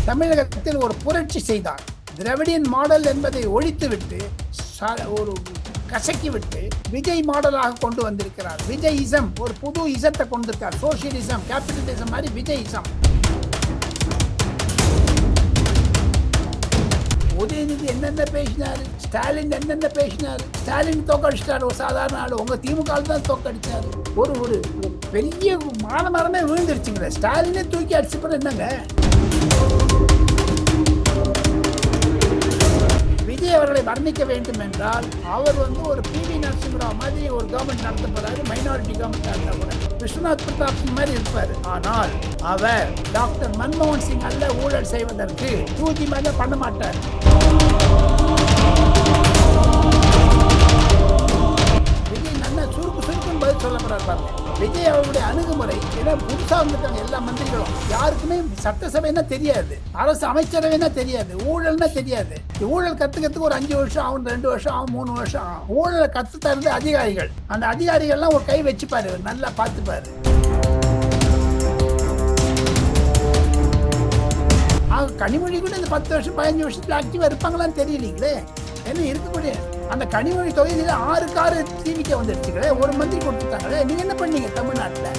தமிழகத்தில் ஒரு புரட்சி செய்தார். திராவிடியன் மாடல் என்பதை ஒழித்துவிட்டு ஒரு கசக்கிவிட்டு விஜய் மாடலாக கொண்டு வந்திருக்கிறார். விஜய் இசம் ஒரு புது இசத்தை கொண்டிருக்கார். சோசியலிசம், கேபிட்டலிசம் மாதிரி விஜய் இசம். உதயநிதி என்னென்ன பேசினாரு, ஸ்டாலின் என்னென்ன பேசினாரு. ஸ்டாலின் தோக்கடிச்சிட்டாரு, ஒரு சாதாரண ஆளு. உங்க திமுக தான் தோக்கடிச்சாரு. ஒரு ஒரு பெரிய மானமரமே விழுந்துருச்சுங்களே. ஸ்டாலினே தூக்கி அடிச்சுப்பட என்னங்க. விஜய் அவர்களை வர்ணிக்க வேண்டும் என்றால் அவர் ஒரு பிவி நரசிம்மராவ் மாதிரி ஒரு கவர்மெண்ட் நடத்த போறாரு. மைனாரிட்டி கவர்மெண்ட் நடத்த போறாரு. விஸ்வநாத் பிரதாப் சிங் மாதிரி இருப்பாரு. ஆனால் அவர் டாக்டர் மன்மோகன் சிங் அல்ல ஊழல் செய்வதற்கு 2G மேல பண்ண மாட்டார். விஜய் நல்லா சுருக்கு சுருக்குன்னு பதில் சொல்ல போறாரு பாருங்க. விஜய் அவருடைய அணுகுமுறை புதுசா வந்துட்டாங்க. எல்லா மந்திரிகளும் யாருக்குமே சட்டசபைன்னா தெரியாது, அரசு அமைச்சரவைன்னா தெரியாது, ஊழல்னா தெரியாது. ஊழல் கத்துக்கிறதுக்கு ஒரு 5 வருஷம் ஆகும், 2 வருஷம் ஆகும், 3 வருஷம் ஆகும். ஊழலை கத்து தருது அதிகாரிகள். அந்த அதிகாரிகள்லாம் ஒரு கை வச்சுப்பாரு, நல்லா பார்த்துப்பாரு. கனிமொழி கூட இந்த 10 வருஷம் 15 வருஷத்துல ஆக்டிவா இருப்பாங்களான்னு தெரியலீங்களே. என்ன இருக்கக்கூடிய அந்த கனிமொழி தொகுதியில 6 காரு டிவிக்க வந்துருச்சுங்களே. ஒரு மந்திரி கொடுத்துட்டாங்களே. நீங்க என்ன பண்ணீங்க தமிழ்நாட்டுல?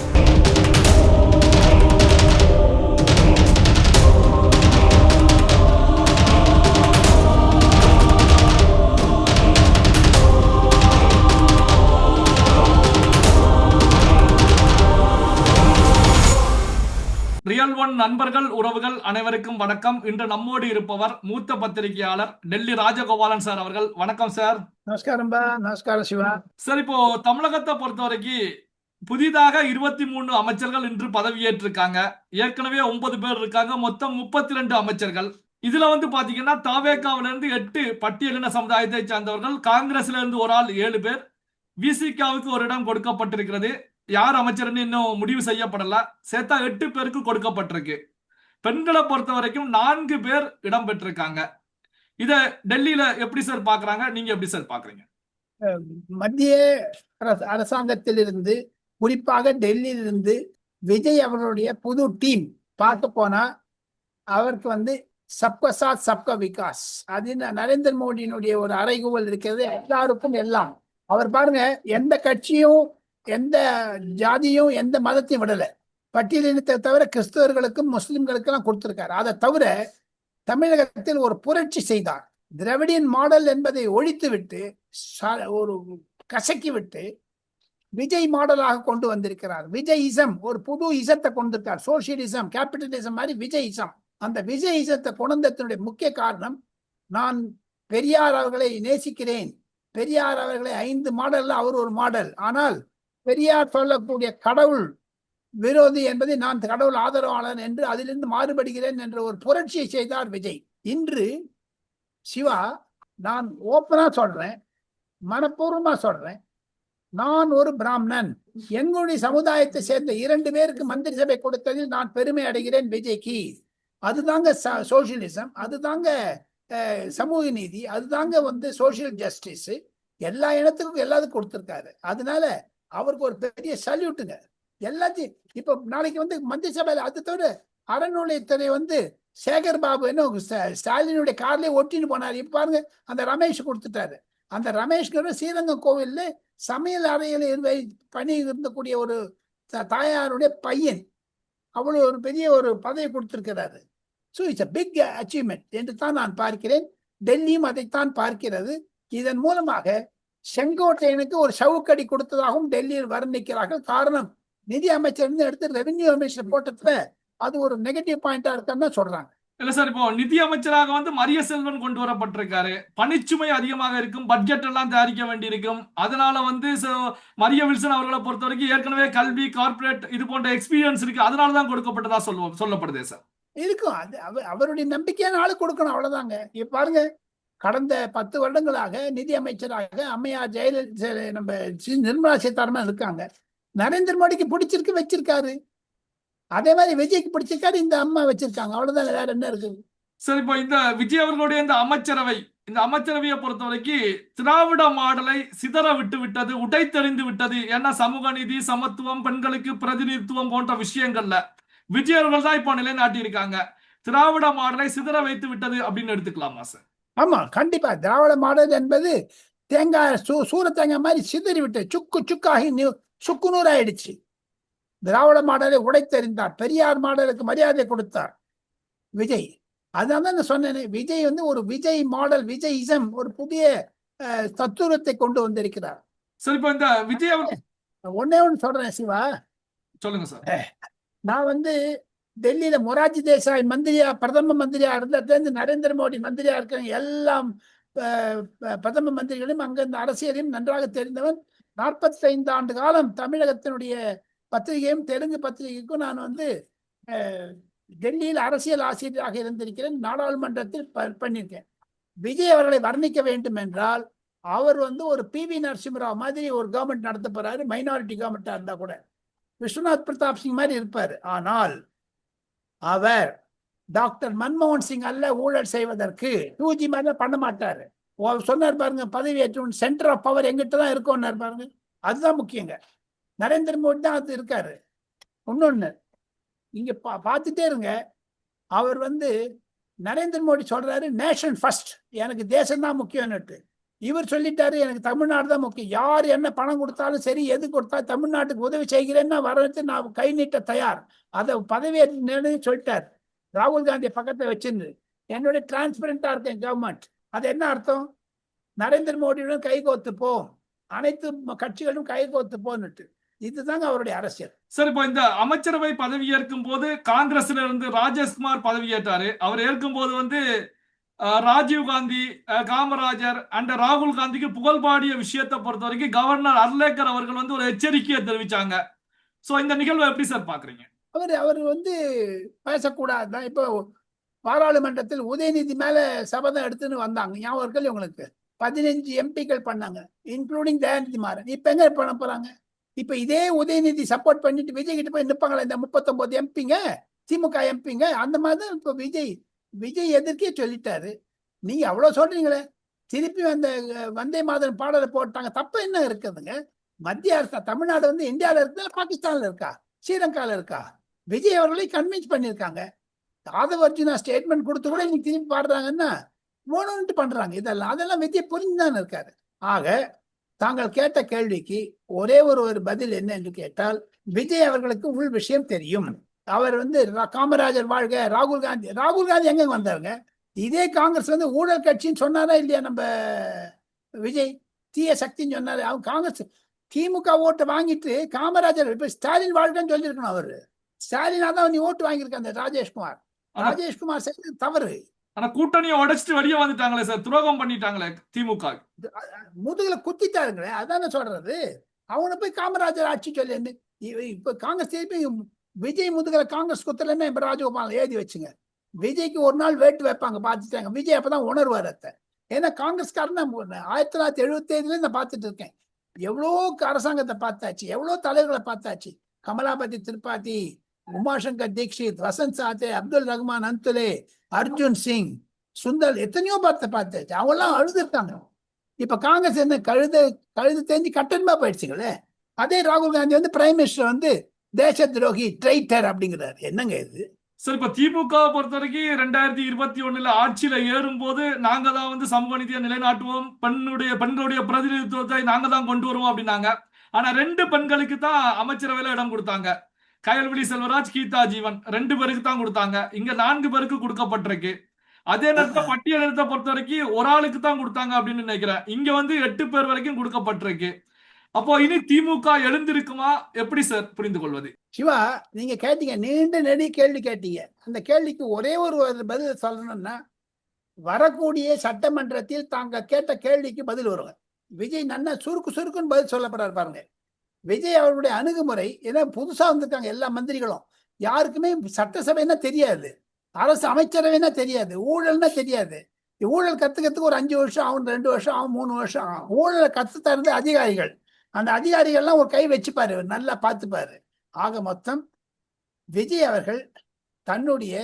ரியல் ஒன் நண்பர்கள், உறவுகள் அனைவருக்கும் வணக்கம். இன்று நம்மோடு இருப்பவர் மூத்த பத்திரிகையாளர் டெல்லி ராஜகோபாலன் சார் அவர்கள். வணக்கம் சார். நமஸ்காரம். நமஸ்காரம் சிவா சார், இப்போ தமிழகத்தை பொறுத்த வரைக்கும் புதிதாக 23 அமைச்சர்கள் இன்று பதவியேற்றிருக்காங்க. ஏற்கனவே 9 பேர் இருக்காங்க. மொத்தம் 32 அமைச்சர்கள். இதுல பாத்தீங்கன்னா தாவேகாவில இருந்து 8 பட்டியலின சமுதாயத்தை சார்ந்தவர்கள், காங்கிரஸ்ல இருந்து ஒரு ஆள் 7 பேர், விசிகாவுக்கு ஒரு இடம் கொடுக்கப்பட்டிருக்கிறது. யார் அமைச்சர்னு இன்னும் முடிவு செய்யப்படல. சேர்த்தா 8 பேருக்கு கொடுக்கப்பட்டிருக்கு. பெண்களை பொறுத்த வரைக்கும் 4 பேர் இடம் பெற்றிருக்காங்க. இத டெல்லியில எப்படி சார் பாக்குறாங்க? நீங்க எப்படி சார் பாக்குறீங்க? மத்திய அரசாங்கத்திலிருந்து, குறிப்பாக டெல்லியிலிருந்து விஜய் அவர்களுடைய புது டீம் பார்க்க போனா அவருக்கு சப்கா சாத் சப்கா விகாஸ், அது நரேந்திர மோடியினுடைய ஒரு அறைகூவல் இருக்கிறது. எல்லாருக்கும் எல்லாம். அவர் பாருங்க, எந்த கட்சியும் எந்த ஜாதியும் எந்த மதத்தையும் விடல. பட்டியலினத்தை தவிர கிறிஸ்தவர்களுக்கும் முஸ்லிம்களுக்கு எல்லாம் கொடுத்திருக்காரு. அதை தவிர தமிழகத்தில் ஒரு புரட்சி செய்தார். திராவிடியன் மாடல் என்பதை ஒழித்துவிட்டு ஒரு கசக்கிவிட்டு விஜய் மாடலாக கொண்டு வந்திருக்கிறார். விஜய் இசம் ஒரு புது இசத்தை கொண்டிருக்கார். சோசியலிசம், கேபிட்டலிசம் மாதிரி விஜய் இசம். அந்த விஜய் இசத்தை கொண்டதனுடைய முக்கிய காரணம், நான் பெரியார் அவர்களை நேசிக்கிறேன். பெரியார் அவர்களை 5 மாடல்ல அவர் ஒரு மாடல். ஆனால் பெரியார் சொல்லக்கூடிய கடவுள் விரோதி என்பதை நான் கடவுள் ஆதரவாளன் என்று அதிலிருந்து மாறுபடுகிறேன் என்ற ஒரு புரட்சியை செய்தார் விஜய். இன்று சிவா, நான் ஓப்பனா சொல்றேன், மனப்பூர்வமா சொல்றேன், நான் ஒரு பிராமணன். எங்களுடைய சமுதாயத்தை சேர்ந்த 2 பேருக்கு மந்திரி சபை கொடுத்ததில் நான் பெருமை அடைகிறேன் விஜய்க்கு. அதுதாங்க சோசியலிசம், அதுதாங்க சமூக நீதி, அதுதாங்க சோசியல் ஜஸ்டிஸ். எல்லா இனத்துக்கும் எல்லாத்துக்கும் கொடுத்திருக்காரு. அதனால அவருக்கு ஒரு பெரிய சல்யூட்டுங்க. எல்லாத்தையும் இப்ப நாளைக்கு மந்திரி சபையில அது தவிர அறநிலையத்துறை சேகர் பாபு ஸ்டாலினுடைய கார்லயே ஒட்டின்னு போனாரு. இப்ப பாருங்க, அந்த ரமேஷ் கொடுத்துட்டாரு. அந்த ரமேஷ்கிற ஸ்ரீரங்கம் கோவில்ல சமையல் அறையில பணி இருந்தக்கூடிய ஒரு தாயாருடைய பையன் அவ்வளவு ஒரு பெரிய ஒரு பதவி கொடுத்திருக்கிறாரு. So it's a big achievement என்று தான் நான் பார்க்கிறேன். டெல்லியும் அதைத்தான் பார்க்கிறது. இதன் மூலமாக செங்கோட்டையனுக்கு ஒரு சவுக்கடி கொடுத்ததாகவும் டெல்லியில் வர்ணிக்கிறார்கள். காரணம், நிதி அமைச்சர் எடுத்து ரெவென்யூ அமைச்சர் போட்டதுல அது ஒரு நெகட்டிவ் பாயிண்டா இருக்கான்னு சொல்றாங்க. இல்ல சார், இப்போ நிதி அமைச்சராக மரிய செல்வன் கொண்டு வரப்பட்டிருக்காரு. பணிச்சுமை அதிகமாக இருக்கும், பட்ஜெட் எல்லாம் தயாரிக்க வேண்டியிருக்கும். அதனால மரிய வில்சன் அவர்களை பொறுத்த வரைக்கும் ஏற்கனவே கல்வி, கார்பரேட் இது போன்ற எக்ஸ்பீரியன்ஸ் இருக்கு. அதனாலதான் கொடுக்கப்பட்டதா சொல்லப்படுது சார். இருக்கும், அது அவருடைய நம்பிக்கையான ஆளு கொடுக்கணும், அவ்வளவுதாங்க. இப்ப பாருங்க, கடந்த 10 வருடங்களாக நிதி அமைச்சராக அம்மையார் ஜெயலலிதா, நம்ம நிர்மலா சீதாராமன் இருக்காங்க. நரேந்திர மோடிக்கு பிடிச்சிருக்கு, வச்சிருக்காரு. அதே மாதிரி விஜய்க்கு பிடிச்சிருக்காரு, இந்த அம்மா வச்சிருக்காங்க. அவ்வளவுதான், வேற என்ன இருக்கு? சரி, இப்போ இந்த விஜய் அவர்களுடைய இந்த அமைச்சரவையை பொறுத்த வரைக்கும் திராவிட மாடலை சிதற விட்டு விட்டது, உடைத்தெறிந்து விட்டது. ஏன்னா சமூக நீதி, சமத்துவம், பெண்களுக்கு பிரதிநிதித்துவம் போன்ற விஷயங்கள்ல விஜய் அவர்கள் தான் இப்போ நிலைநாட்டி இருக்காங்க. திராவிட மாடலை சிதற வைத்து விட்டது அப்படின்னு எடுத்துக்கலாமா சார்? ஆமா, கண்டிப்பா திராவிட மாடல் என்பது தேங்காய் சூர தேங்காய் மாதிரி சிதறி விட்டு சுக்கு சுக்காகி சுக்கு நூறாயிடுச்சு. திராவிட மாடலை உடைத்தெறிந்தார். பெரியார் மாடலுக்கு மரியாதை கொடுத்தார் விஜய். அதனால நான் சொன்னேன், விஜய் வந்து ஒரு விஜய் மாடல், விஜயிசம், ஒரு புதிய தத்துவத்தை கொண்டு வந்திருக்கிறார். சார் இப்போ இந்த விஜய் அவர் ஒன்னே ஒன்று சொல்றேன் சிவா. சொல்லுங்க சார். நான் வந்து டெல்லியில மொரார்ஜி தேசாய் மந்திரியா, பிரதம மந்திரியா இருந்ததுலேருந்து நரேந்திர மோடி மந்திரியா இருக்கிற எல்லாம் பிரதம மந்திரிகளும் அங்கிருந்த அரசியலையும் நன்றாக தெரிந்தவன். 45 ஆண்டு காலம் தமிழகத்தினுடைய பத்திரிகையும் தெலுங்கு பத்திரிகைக்கும் நான் வந்து டெல்லியில் அரசியல் ஆசிரியராக இருந்திருக்கிறேன். நாடாளுமன்றத்தில் பண்ணியிருக்கேன். விஜய் அவர்களை வர்ணிக்க வேண்டும் என்றால் அவர் வந்து ஒரு PV நரசிம்மராவ் மாதிரி ஒரு கவர்மெண்ட் நடத்த போறாரு. மைனாரிட்டி கவர்மெண்டா இருந்தா கூட விஸ்வநாத் பிரதாப் சிங் மாதிரி இருப்பார். ஆனால் அவர் டாக்டர் மன்மோகன் சிங் அல்ல ஊழல் செய்வதற்கு. 2G மாதிரி பண்ண மாட்டாரு. சொன்னார் பாருங்க, பதவி ஏற்று சென்டர் ஆஃப் பவர் எங்கிட்ட தான் இருக்கும் பாருங்க. அதுதான் முக்கியங்க. நரேந்திர மோடி தான் அது இருக்காரு. இன்னொன்னு இங்க பார்த்துட்டே இருங்க. அவர் வந்து நரேந்திர மோடி சொல்றாரு நேஷன் ஃபர்ஸ்ட், எனக்கு தேசம் தான் முக்கியம்னுட்டு. இவர் சொல்லிட்டாரு எனக்கு தமிழ்நாடு தான் முக்கியம். யார் என்ன பணம் கொடுத்தாலும் சரி, எது கொடுத்தாலும் தமிழ்நாட்டுக்கு உதவி செய்கிறேன்னா வரது நான் கை நீட்ட தயார். அதை பதவியேற்று சொல்லிட்டார். ராகுல் காந்தி பக்கத்தை வச்சிருந்து என்னுடைய டிரான்ஸ்பரண்டா இருக்கேன் கவர்மெண்ட். அது என்ன அர்த்தம்? நரேந்திர மோடியுடன் கைகோத்து போ, அனைத்து கட்சிகளும் கைகோத்து போன்னுட்டு. இதுதாங்க அவருடைய அரசியல். சார் இப்போ இந்த அமைச்சரவை பதவி ஏற்கும் போது காங்கிரஸ்ல இருந்து ராஜேஷ்குமார் பதவி ஏற்றாரு. அவர் ஏற்கும் போது வந்து ராஜீவ் காந்தி, காமராஜர் அண்ட் ராகுல் காந்திக்கு புகழ்பாடிய விஷயத்தை பொறுத்த வரைக்கும் கவர்னர் அர்லேக்கர் அவர்கள் வந்து ஒரு எச்சரிக்கையை தெரிவிச்சாங்க. சோ இந்த நிகழ்வை எப்படி சார் பாக்குறீங்க? அவர் வந்து பேசக்கூடாதுதான். இப்போ பாராளுமன்றத்தில் உதயநிதி மேல சபதம் எடுத்துன்னு வந்தாங்க, ஞாபகம் இருக்கல உங்களுக்கு? 15 எம்பிக்கள் பண்ணாங்க, இன்க்ளூடிங் தயாநிதி மாறன். இப்ப எங்க பண்ண போறாங்க? இப்ப இதே உதயநிதி சப்போர்ட் பண்ணிட்டு விஜய் கிட்ட போய் நிற்பாங்களா இந்த 39 எம்பிங்க, திமுக எம்பிங்க? அந்த மாதிரிதான் இப்ப விஜய் எதிர்க்கே சொல்லிட்டாரு. நீங்க அவ்வளவு சொல்றீங்களே, திருப்பி அந்த வந்தே மாதரம் பாடலை போட்டாங்க. தப்பு என்ன இருக்குதுங்க? மத்திய அரசு தமிழ்நாடு வந்து இந்தியாவில இருக்கா, பாகிஸ்தான்ல இருக்கா, ஸ்ரீலங்கால இருக்கா? விஜய் அவர்களை கன்வின்ஸ் பண்ணியிருக்காங்க. ஆதவ அர்ஜுனா ஸ்டேட்மெண்ட் கொடுத்து கூட இன்னைக்கு திருப்பி பாடுறாங்கன்னா வேணும்னு பண்றாங்க. அதெல்லாம் விஜய் புரிஞ்சுதான் இருக்காரு. ஆக தாங்கள் கேட்ட கேள்விக்கு ஒரே ஒரு பதில் என்ன என்று கேட்டால், விஜய் அவர்களுக்கு உள் விஷயம் தெரியும். அவர் வந்து காமராஜர் வாழ்க, ராகுல் காந்தி எங்க வந்தாருங்க? இதே காங்கிரஸ் வந்து ஊழல் கட்சின்னு சொன்னாரா இல்லையா? நம்ம விஜய் தீய சக்தின்னு சொன்னாரு. அவங்க காங்கிரஸ் திமுக ஓட்டு வாங்கிட்டு காமராஜர் இப்ப ஸ்டாலின் வாழ்க்கைன்னு சொல்லியிருக்கணும். அவரு ஸ்டாலினா தான் நீ ஓட்டு வாங்கியிருக்க. அந்த ராஜேஷ்குமார் செய்தது தவறு. ஆனா கூட்டணியை உடைச்சிட்டு வெளியே வந்துட்டாங்களே சார், துரோகம் பண்ணிட்டாங்களே திமுக. முதுகுல குத்திட்டாருங்களே, அதான சொல்றது. அவனை போய் காமராஜர் ஆட்சி சொல்லி இப்ப காங்கிரஸ் திருப்பி விஜய் முதுகுல காங்கிரஸ் குத்தலன்னு இப்ப ராஜகோபால் எழுதி வச்சுங்க. விஜய்க்கு ஒரு நாள் வேட்டு வைப்பாங்க, பார்த்துட்டாங்க. விஜய் அப்பதான் உணர்வார் அத்தை. ஏன்னா காங்கிரஸ்காரன் 1975 நான் பார்த்துட்டு இருக்கேன். எவ்வளோ அரசாங்கத்தை பார்த்தாச்சு, எவ்வளோ தலைவர்களை பார்த்தாச்சு. கமலாபதி திரிபாதி, உமாசங்கர் தீக்ஷித், வசந்த் சாத்தே, அப்துல் ரஹ்மான் அந்துலே, அர்ஜுன் சிங், சுந்தர், எத்தனையோ பார்த்தாச்சு. அவங்கெல்லாம் அழுதுட்டாங்க. இப்ப காங்கிரஸ் என்ன கழுது தெரிஞ்சு கட்டணமா போயிடுச்சுங்களே. அதே ராகுல் காந்தி வந்து பிரைம் மினிஸ்டர் வந்து தேச துரோகி, ட்ரைட்டர் அப்படிங்கிறாரு. என்னங்க இது? சார் இப்ப திமுக பொறுத்த வரைக்கும் 2021 ஆட்சியில ஏறும் போது நாங்க தான் வந்து சமூக நீதியை நிலைநாட்டுவோம், பெண்களுடைய பிரதிநிதித்துவத்தை நாங்க தான் கொண்டு வருவோம் அப்படின்னாங்க. ஆனா 2 பெண்களுக்கு தான் அமைச்சரவையில இடம் கொடுத்தாங்க. கயல்விழி செல்வராஜ், கீதா ஜீவன் 2 பேருக்கு தான் கொடுத்தாங்க. இங்க 4 பேருக்கு கொடுக்கப்பட்டிருக்கு. அதே நேரத்தில் பட்டியலிடத்தை பொறுத்த வரைக்கும் ஒரு ஆளுக்கு தான் கொடுத்தாங்க அப்படின்னு நினைக்கிறேன். இங்க வந்து 8 பேர் வரைக்கும் கொடுக்கப்பட்டிருக்கு. அப்போ இனி திமுக எழுந்திருக்குமா? எப்படி சார் புரிந்து கொள்வது? சிவா, நீங்க கேட்டீங்க, நீண்ட நெடிய கேள்வி கேட்டீங்க. அந்த கேள்விக்கு ஒரே ஒரு பதில் சொல்லணும்னா, வரக்கூடிய சட்டமன்றத்தில் தாங்க கேட்ட கேள்விக்கு பதில் வருவாங்க. விஜய் நன்னா சுருக்குன்னு பதில் சொல்லப்படுறாரு பாருங்க. விஜய் அவருடைய அணுகுமுறை, ஏன்னா புதுசா வந்திருக்காங்க எல்லா மந்திரிகளும். யாருக்குமே சட்டசபைன்னா தெரியாது, அரசு அமைச்சரவைன்னா தெரியாது, ஊழல்னா தெரியாது. ஊழல் கத்துக்கிறதுக்கு ஒரு 5 வருஷம் ஆகும், 2 வருஷம் ஆகும், 3 வருஷம் ஆகும். ஊழலை கத்து தருது அதிகாரிகள். அந்த அதிகாரிகள்லாம் ஒரு கை வச்சுப்பாரு, நல்லா பார்த்துப்பாரு. ஆக மொத்தம் விஜய் அவர்கள் தன்னுடைய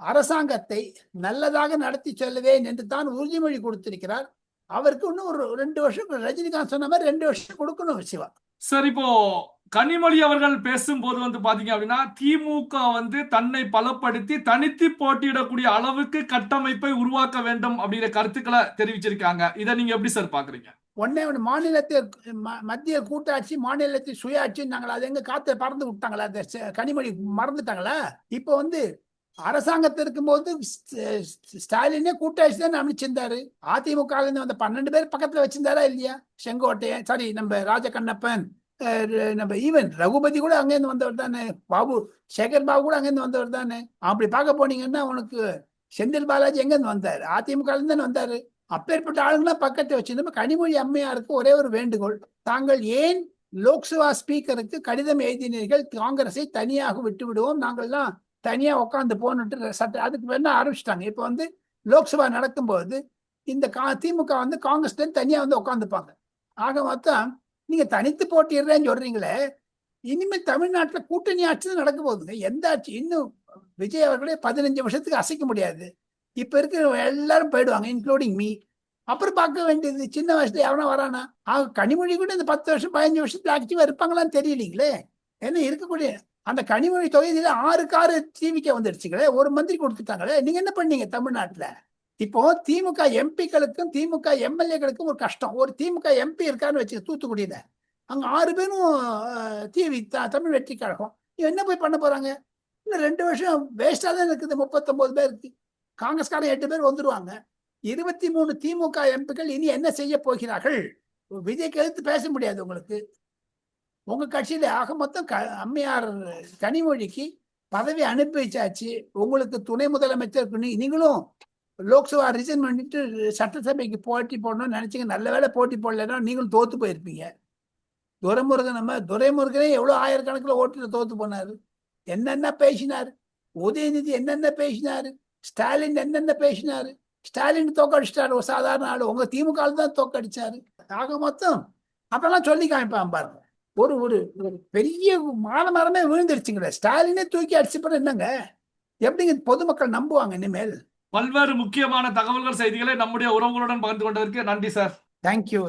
அரசாங்கத்தை நல்லதாக நடத்தி செல்லுவேன் என்று தான் உறுதிமொழி கொடுத்திருக்கிறார். அவருக்கு இன்னும் ஒரு 2 வருஷம், ரஜினிகாந்த் சொன்ன மாதிரி 2 வருஷம் கொடுக்கணும் சிவா. சார் இப்போ கனிமொழி அவர்கள் பேசும்போது வந்து பாத்தீங்க அப்படின்னா திமுக வந்து தன்னை பலப்படுத்தி தனித்து போட்டியிடக்கூடிய அளவுக்கு கட்டமைப்பை உருவாக்க வேண்டும் அப்படிங்கிற கருத்துக்களை தெரிவிச்சிருக்காங்க. இதை நீங்க எப்படி சார் பாக்குறீங்க? ஒன்னே ஒன்று மாநிலத்தில் மத்திய கூட்டாட்சி மாநிலத்தில் சுயாட்சி நாங்கள் அது எங்க காத்த பறந்து விட்டாங்களா? அந்த கனிமொழி மறந்துட்டாங்களா? இப்போ வந்து அரசாங்கத்தில் இருக்கும்போது ஸ்டாலினே கூட்டாட்சி தான் அமைச்சிருந்தாரு. அதிமுக வந்த 12 பேர் பக்கத்துல வச்சிருந்தாரா இல்லையா? செங்கோட்டையன், சாரி, நம்ம ராஜகண்ணப்பன், நம்ம ஈவன் ரகுபதி கூட அங்கேருந்து வந்தவர் தானே. பாபு சேகர் பாபு கூட அங்கேருந்து வந்தவர் தானே. அப்படி பார்க்க போனீங்கன்னா உனக்கு செந்தில் பாலாஜி எங்கேருந்து வந்தாரு? அதிமுக தானே வந்தாரு. அப்பேற்பட்ட ஆளுங்களாம் பக்கத்தை வச்சிருந்தோம். கனிமொழி அம்மையாருக்கு ஒரே ஒரு வேண்டுகோள், தாங்கள் ஏன் லோக்சபா ஸ்பீக்கருக்கு கடிதம் எழுதினீர்கள்? காங்கிரஸை தனியாக விட்டு விடுவோம், நாங்கள்லாம் தனியா உட்காந்து போனுட்டு சட்ட அதுக்கு வேணா ஆரம்பிச்சிட்டாங்க. இப்போ வந்து லோக்சபா நடக்கும்போது இந்த திமுக வந்து காங்கிரஸ் தனியா வந்து உட்காந்துப்பாங்க. ஆக மொத்தம் நீங்க தனித்து போட்டிடுறேன்னு சொல்றீங்களே, இனிமேல் தமிழ்நாட்டில் கூட்டணி ஆட்சி தான் நடக்க போகுதுங்க. எந்த ஆட்சி? இன்னும் விஜய் அவர்களே 15 வருஷத்துக்கு அசைக்க முடியாது. இப்ப இருக்கிற எல்லாரும் போயிடுவாங்க, இன்க்ளூடிங் மீ. அப்புறம் பார்க்க வேண்டியது சின்ன வயசுல எவனா வரானா? கனிமொழி கூட இந்த 10 வருஷம் 15 வருஷத்துல ஆக்டிவா இருப்பாங்களான்னு தெரியலீங்களே. என்ன இருக்கக்கூடிய அந்த கனிமொழி தொகுதியில 6க்கு 6 டிவிக்கு வந்துடுச்சுங்களே, ஒரு மந்திரி கொடுத்துட்டாங்களே. நீங்க என்ன பண்ணீங்க தமிழ்நாட்டுல? இப்போ திமுக எம்பிக்களுக்கும் திமுக எம்எல்ஏக்களுக்கும் ஒரு கஷ்டம். ஒரு திமுக எம்பி இருக்காருன்னு வச்சு தூத்துக்குடியில, அங்க 6 பேரும் டிவி தமிழ் வெற்றி கழகம். என்ன போய் பண்ண போறாங்க? இன்னும் 2 வருஷம் வேஸ்டா தான் இருக்குது. 39 பேருக்கு காங்கிரஸ்காரன் 8 பேர் வந்துருவாங்க. 23 திமுக எம்பிக்கள் இனி என்ன செய்ய போகிறார்கள்? விஜய்க்கு எதிர்த்து பேச முடியாது உங்களுக்கு. உங்க கட்சியில ஆக மொத்தம் அம்மையார் கனிமொழிக்கு பதவி அனுப்பி வச்சாச்சு. உங்களுக்கு துணை முதலமைச்சர் நீங்களும் லோக்சபா ரிசைன் பண்ணிட்டு சட்டசபைக்கு போட்டி போடணும்னு நினைச்சீங்க. நல்ல வேலை போட்டி போடலைன்னா நீங்களும் தோத்து போயிருப்பீங்க. துரைமுருகனே எவ்வளவு ஆயிரக்கணக்கில் ஓட்டுல தோத்து போனாரு. என்னென்ன பேசினாரு? உதயநிதி என்னென்ன பேசினாரு? ஸ்டாலின் என்னென்ன பேசினாரு? ஸ்டாலின் தோக்கடிச்சிட்டாரு ஒரு சாதாரண ஆளு. உங்க திமுக தான் தோக்கடிச்சாரு. ஆக மொத்தம் அப்பெல்லாம் சொல்லி காமிப்பான் பாருங்க. ஒரு ஒரு பெரிய மரமே விழுந்துருச்சுங்களே. ஸ்டாலினே தூக்கி அடிச்சு என்னங்க? எப்படிங்க பொதுமக்கள் நம்புவாங்க இனிமேல்? பல்வேறு முக்கியமான தகவல்கள் செய்திகளை நம்முடைய உறவுகளுடன் பகிர்ந்து கொண்டதற்கு நன்றி சார். தேங்க்யூ.